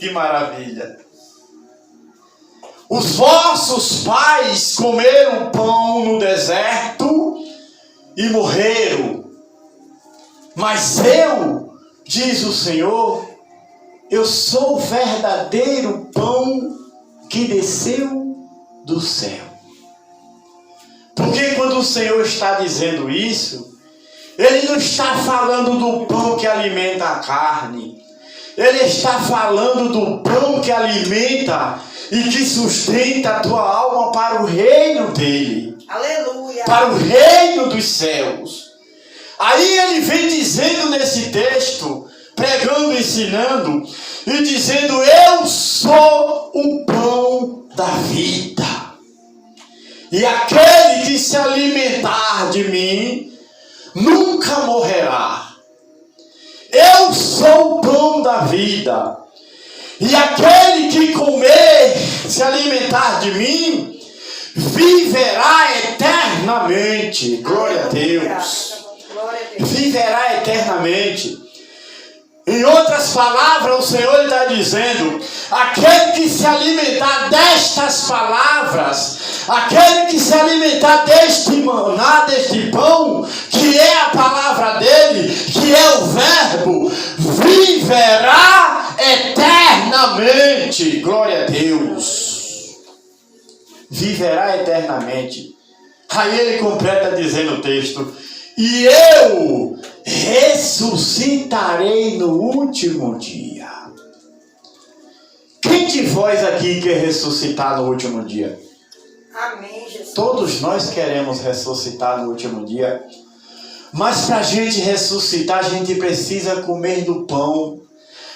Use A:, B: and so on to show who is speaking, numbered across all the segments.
A: Que maravilha! Os vossos pais comeram pão no deserto e morreram. Mas eu, diz o Senhor, eu sou o verdadeiro pão que desceu do céu. Porque quando o Senhor está dizendo isso, Ele não está falando do pão que alimenta a carne. Ele está falando do pão que alimenta e que sustenta a tua alma para o reino dele.
B: Aleluia.
A: Para o reino dos céus. Aí ele vem dizendo nesse texto, pregando, ensinando, e dizendo: eu sou o pão da vida. E aquele que se alimentar de mim, nunca morrerá. Eu sou o pão da vida. E aquele que comer, se alimentar de mim, viverá eternamente. Glória a Deus. Viverá eternamente. Em outras palavras, o Senhor está dizendo: aquele que se alimentar destas palavras, aquele que se alimentar deste maná, deste pão, que é a palavra dele, que é o verbo, viverá eternamente. Glória a Deus. Viverá eternamente. Aí ele completa dizendo o texto: e eu ressuscitarei no último dia. Quem de vós aqui quer ressuscitar no último dia?
B: Amém, Jesus.
A: Todos nós queremos ressuscitar no último dia. Mas para a gente ressuscitar, a gente precisa comer do pão.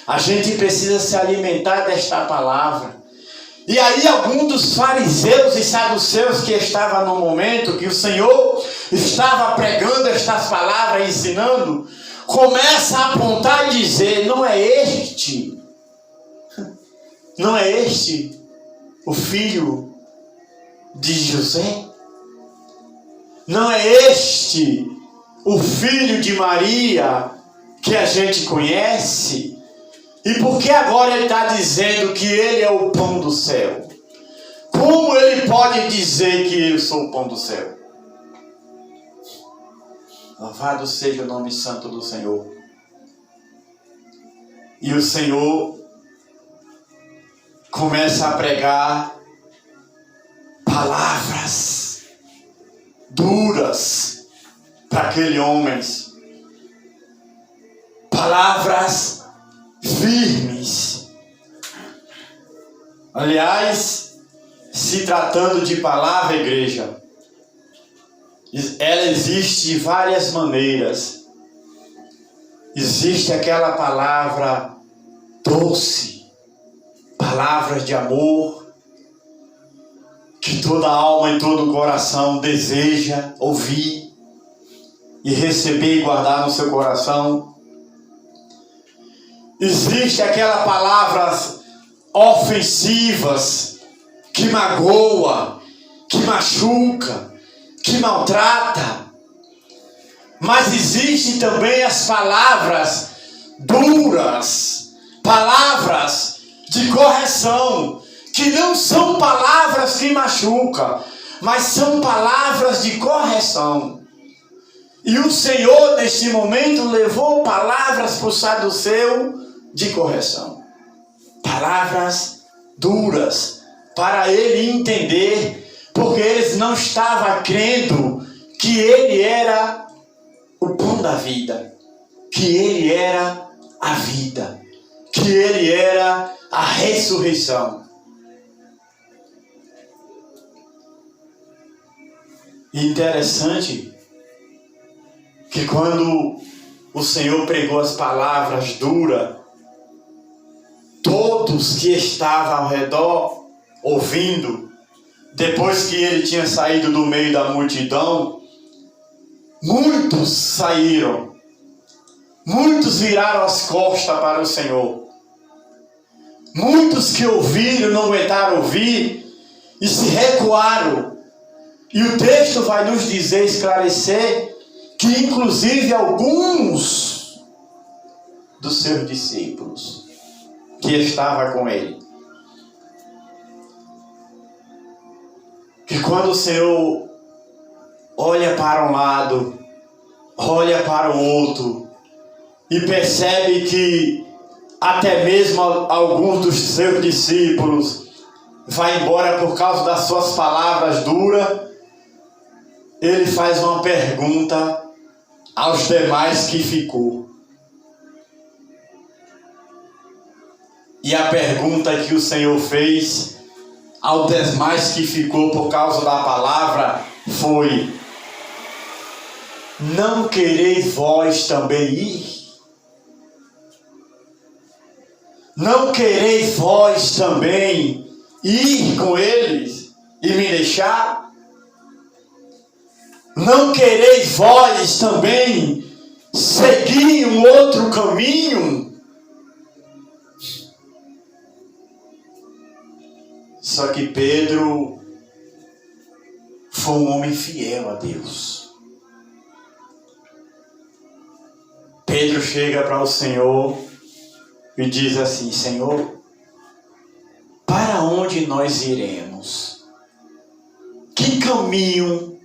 A: A gente precisa se alimentar desta palavra. E aí algum dos fariseus e saduceus que estava no momento que o Senhor estava pregando estas palavras, ensinando, começa a apontar e dizer: não é este o filho de José? Não é este o filho de Maria que a gente conhece? E por que agora ele está dizendo que ele é o pão do céu? Como ele pode dizer que eu sou o pão do céu? Louvado seja o nome santo do Senhor. E o Senhor começa a pregar palavras duras para aquele homem. Palavras firmes. Aliás, se tratando de palavra, igreja, ela existe de várias maneiras. Existe aquela palavra doce, palavras de amor, que toda alma e todo coração deseja ouvir e receber e guardar no seu coração. Existe aquelas palavras ofensivas, que magoa, que machuca, que maltrata. Mas existe também as palavras duras, palavras de correção, que não são palavras que machucam, mas são palavras de correção. E o Senhor, neste momento, levou palavras para o saduceu de correção. Palavras duras, para ele entender, porque eles não estavam crendo que ele era o pão da vida, que ele era a vida, que ele era a ressurreição. Interessante que quando o Senhor pregou as palavras duras, todos que estavam ao redor ouvindo, depois que ele tinha saído do meio da multidão, muitos saíram, muitos viraram as costas para o Senhor. Muitos que ouviram não aguentaram ouvir e se recuaram. E o texto vai nos dizer, esclarecer, que inclusive alguns dos seus discípulos que estava com ele. Que quando o Senhor olha para um lado, olha para o outro, e percebe que até mesmo alguns dos seus discípulos vai embora por causa das suas palavras duras, ele faz uma pergunta aos demais que ficou. E a pergunta que o Senhor fez aos demais que ficou por causa da palavra foi: não quereis vós também ir? Não quereis vós também ir com eles e me deixar? Não quereis vós também seguir um outro caminho? Só que Pedro foi um homem fiel a Deus. Pedro chega para o Senhor e diz assim: Senhor, para onde nós iremos? Que caminho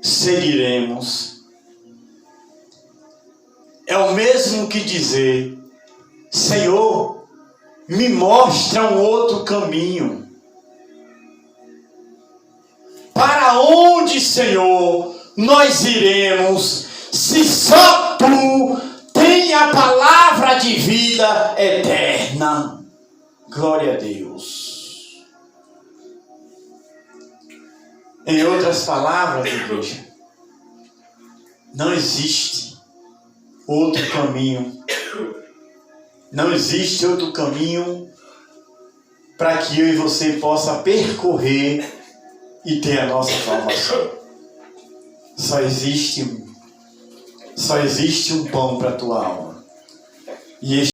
A: seguiremos? É o mesmo que dizer: Senhor, me mostra um outro caminho. Para onde, Senhor, nós iremos, se só Tu tem a palavra de vida eterna? Glória a Deus. Em outras palavras, igreja, não existe outro caminho. Não existe outro caminho para que eu e você possa percorrer e ter a nossa salvação. Só existe um pão para a tua alma. E este